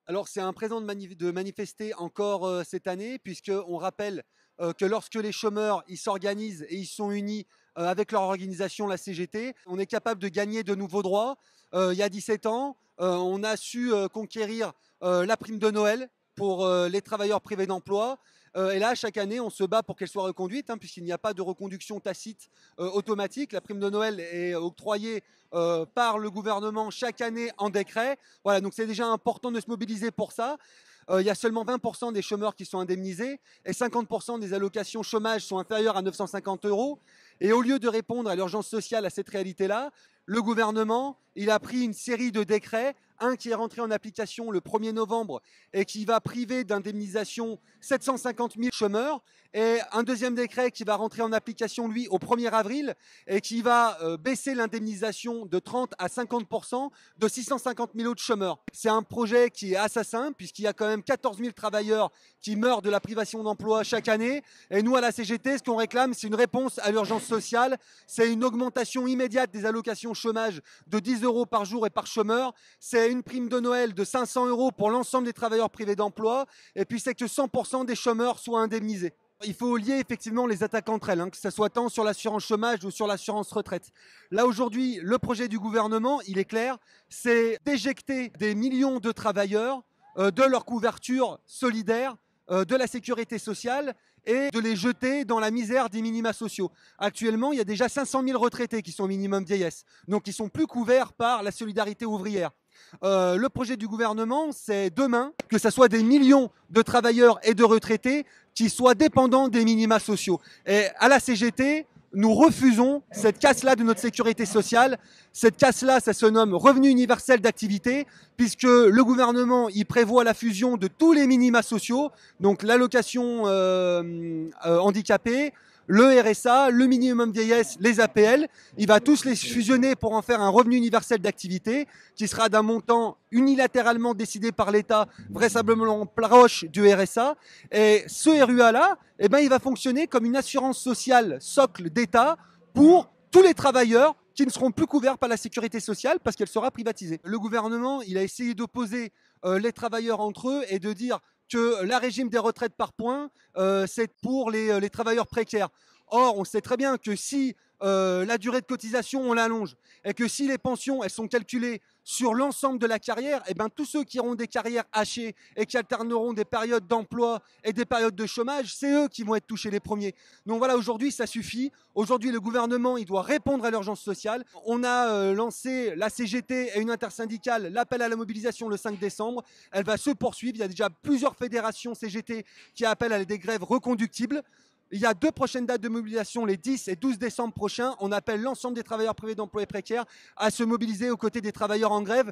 Alors c'est un présent de manifester encore cette année, puisqu'on rappelle que lorsque les chômeurs ils s'organisent et ils sont unis avec leur organisation, la CGT, on est capable de gagner de nouveaux droits. Il y a 17 ans, on a su conquérir la prime de Noël pour les travailleurs privés d'emploi. Et là, chaque année, on se bat pour qu'elle soit reconduite, hein, puisqu'il n'y a pas de reconduction tacite automatique. La prime de Noël est octroyée par le gouvernement chaque année en décret. Voilà, donc c'est déjà important de se mobiliser pour ça. Il y a seulement 20% des chômeurs qui sont indemnisés et 50% des allocations chômage sont inférieures à 950 euros. Et au lieu de répondre à l'urgence sociale, à cette réalité-là, le gouvernement, il a pris une série de décrets, un qui est rentré en application le 1er novembre et qui va priver d'indemnisation 750 000 chômeurs, et un deuxième décret qui va rentrer en application, lui, au 1er avril et qui va baisser l'indemnisation de 30 à 50% de 650 000 autres chômeurs. C'est un projet qui est assassin, puisqu'il y a quand même 14 000 travailleurs qui meurent de la privation d'emploi chaque année. Et nous, à la CGT, ce qu'on réclame, c'est une réponse à l'urgence sociale. C'est une augmentation immédiate des allocations chômage de 10 euros par jour et par chômeur. C'est une prime de Noël de 500 euros pour l'ensemble des travailleurs privés d'emploi. Et puis, c'est que 100% des chômeurs soient indemnisés. Il faut lier effectivement les attaques entre elles, hein, que ce soit tant sur l'assurance chômage ou sur l'assurance retraite. Là aujourd'hui, le projet du gouvernement, il est clair, c'est d'éjecter des millions de travailleurs de leur couverture solidaire de la sécurité sociale et de les jeter dans la misère des minima sociaux. Actuellement, il y a déjà 500 000 retraités qui sont au minimum vieillesse, donc ils sont plus couverts par la solidarité ouvrière. Le projet du gouvernement, c'est demain que ce soit des millions de travailleurs et de retraités qui soient dépendants des minima sociaux. Et à la CGT, nous refusons cette casse-là de notre sécurité sociale. Cette casse-là, ça se nomme revenu universel d'activité, puisque le gouvernement y prévoit la fusion de tous les minima sociaux, donc l'allocation handicapée, le RSA, le minimum vieillesse, les APL. Il va tous les fusionner pour en faire un revenu universel d'activité qui sera d'un montant unilatéralement décidé par l'État, vraisemblablement proche du RSA. Et ce RUA-là, eh ben, il va fonctionner comme une assurance sociale socle d'État pour tous les travailleurs qui ne seront plus couverts par la sécurité sociale parce qu'elle sera privatisée. Le gouvernement, il a essayé d'opposer les travailleurs entre eux et de dire que le régime des retraites par points, c'est pour les travailleurs précaires. Or, on sait très bien que si la durée de cotisation, on l'allonge, et que si les pensions, elles sont calculées sur l'ensemble de la carrière, et ben tous ceux qui auront des carrières hachées et qui alterneront des périodes d'emploi et des périodes de chômage, c'est eux qui vont être touchés les premiers. Donc voilà, aujourd'hui, ça suffit. Aujourd'hui, le gouvernement, il doit répondre à l'urgence sociale. On a lancé, la CGT et une intersyndicale, l'appel à la mobilisation le 5 décembre. Elle va se poursuivre. Il y a déjà plusieurs fédérations CGT qui appellent à des grèves reconductibles. Il y a 2 prochaines dates de mobilisation, les 10 et 12 décembre prochains. On appelle l'ensemble des travailleurs privés d'emploi et précaires à se mobiliser aux côtés des travailleurs en grève.